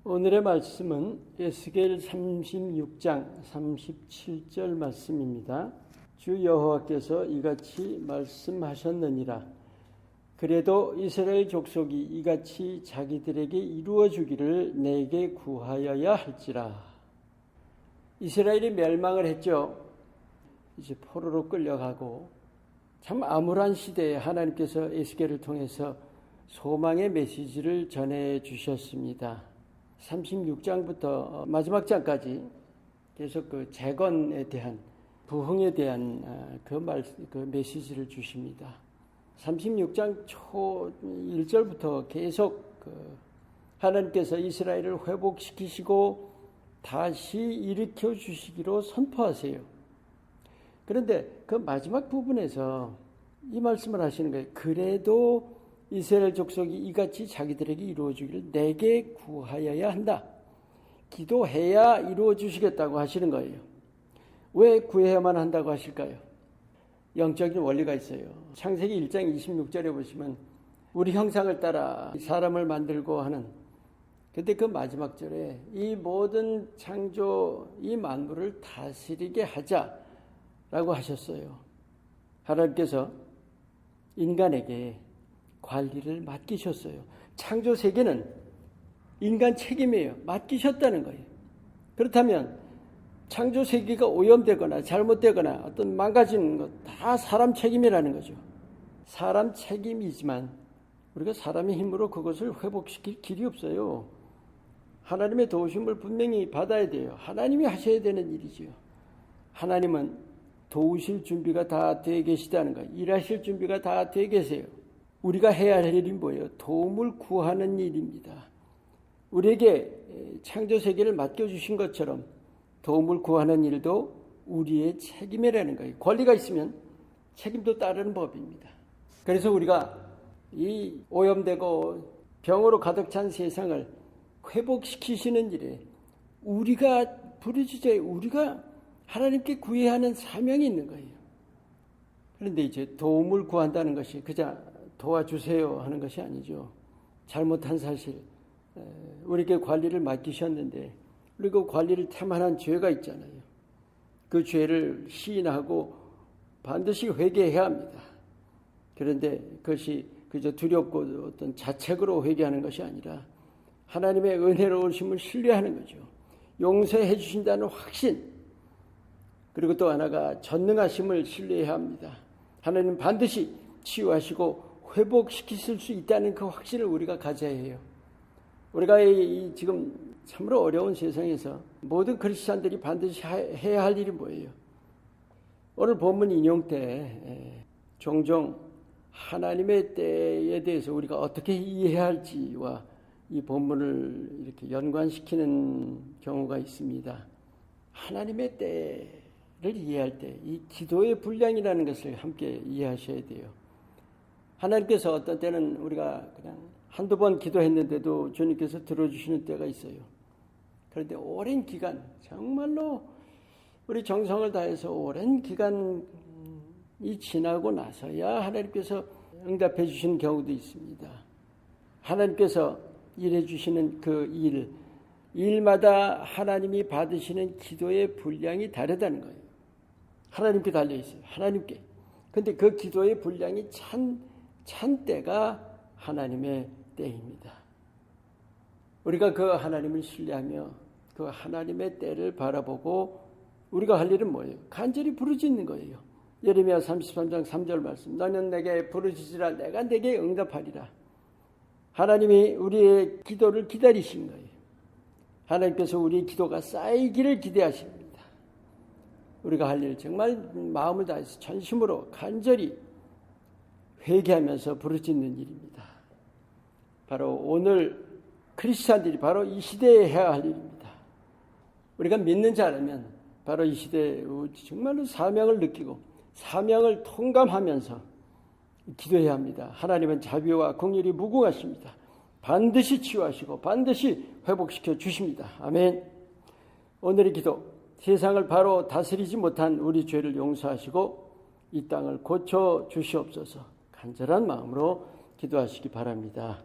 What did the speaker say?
오늘의 말씀은 에스겔 36장 37절 말씀입니다. 주 여호와께서 이같이 말씀하셨느니라. 그래도 이스라엘 족속이 이같이 자기들에게 이루어 주기를 내게 구하여야 할지라. 이스라엘이 멸망을 했죠. 이제 포로로 끌려가고 참 암울한 시대에 하나님께서 에스겔을 통해서 소망의 메시지를 전해 주셨습니다. 36장부터 마지막 장까지 계속 그 재건에 대한, 부흥에 대한 그 메시지를 주십니다. 36장 초 1절부터 계속 하나님께서 이스라엘을 회복시키시고 다시 일으켜 주시기로 선포하세요. 그런데 그 마지막 부분에서 이 말씀을 하시는 거예요. 그래도 이스라엘 족속이 이같이 자기들에게 이루어 주기를 내게 구하여야 한다. 기도해야 이루어 주시겠다고 하시는 거예요. 왜 구해야만 한다고 하실까요? 영적인 원리가 있어요. 창세기 1장 26절에 보시면 우리 형상을 따라 사람을 만들고 하는, 근데 그 마지막 절에 이 모든 창조, 이 만물을 다스리게 하자라고 하셨어요. 하나님께서 인간에게 관리를 맡기셨어요. 창조 세계는 인간 책임이에요. 맡기셨다는 거예요. 그렇다면 창조 세계가 오염되거나 잘못되거나 어떤 망가지는 것 다 사람 책임이라는 거죠. 사람 책임이지만 우리가 사람의 힘으로 그것을 회복시킬 길이 없어요. 하나님의 도우심을 분명히 받아야 돼요. 하나님이 하셔야 되는 일이죠. 하나님은 도우실 준비가 다 되어 계시다는 거예요. 일하실 준비가 다 되어 계세요. 우리가 해야 할 일이 뭐예요? 도움을 구하는 일입니다. 우리에게 창조세계를 맡겨주신 것처럼 도움을 구하는 일도 우리의 책임이라는 거예요. 권리가 있으면 책임도 따르는 법입니다. 그래서 우리가 이 오염되고 병으로 가득 찬 세상을 회복시키시는 일에 우리가 부르짖어야, 우리가 하나님께 구해야 하는 사명이 있는 거예요. 그런데 이제 도움을 구한다는 것이 그저 도와주세요 하는 것이 아니죠. 잘못한 사실, 우리에게 관리를 맡기셨는데 우리가 관리를 태만한 죄가 있잖아요. 그 죄를 시인하고 반드시 회개해야 합니다. 그런데 그것이 그저 두렵고 어떤 자책으로 회개하는 것이 아니라 하나님의 은혜로우심을 신뢰하는 거죠. 용서해 주신다는 확신, 그리고 또 하나가 전능하심을 신뢰해야 합니다. 하나님 반드시 치유하시고 회복시키실 수 있다는 그 확신을 우리가 가져야 해요. 우리가 이 지금 참으로 어려운 세상에서 모든 크리스찬들이 반드시 해야 할 일이 뭐예요? 오늘 본문 인용 때 종종 하나님의 때에 대해서 우리가 어떻게 이해해야 할지와 이 본문을 이렇게 연관시키는 경우가 있습니다. 하나님의 때를 이해할 때 이 기도의 분량이라는 것을 함께 이해하셔야 돼요. 하나님께서 어떤 때는 우리가 그냥 한두 번 기도했는데도 주님께서 들어주시는 때가 있어요. 그런데 오랜 기간, 정말로 우리 정성을 다해서 오랜 기간이 지나고 나서야 하나님께서 응답해 주시는 경우도 있습니다. 하나님께서 일해 주시는 그 일마다 하나님이 받으시는 기도의 분량이 다르다는 거예요. 하나님께 달려 있어요. 하나님께. 근데 그 기도의 분량이 찬 때가 하나님의 때입니다. 우리가 그 하나님을 신뢰하며 그 하나님의 때를 바라보고 우리가 할 일은 뭐예요? 간절히 부르짖는 거예요. 예레미야 33장 3절 말씀. 너는 내게 부르짖으라 내가 내게 응답하리라. 하나님이 우리의 기도를 기다리신 거예요. 하나님께서 우리의 기도가 쌓이기를 기대하십니다. 우리가 할 일 정말 마음을 다해서 전심으로 간절히 회개하면서 부르짖는 일입니다. 바로 오늘 크리스찬들이 바로 이 시대에 해야 할 일입니다. 우리가 믿는 자라면 바로 이 시대에 정말로 사명을 느끼고 사명을 통감하면서 기도해야 합니다. 하나님은 자비와 긍휼이 무궁하십니다. 반드시 치유하시고 반드시 회복시켜 주십니다. 아멘. 오늘의 기도, 세상을 바로 다스리지 못한 우리 죄를 용서하시고 이 땅을 고쳐 주시옵소서. 간절한 마음으로 기도하시기 바랍니다.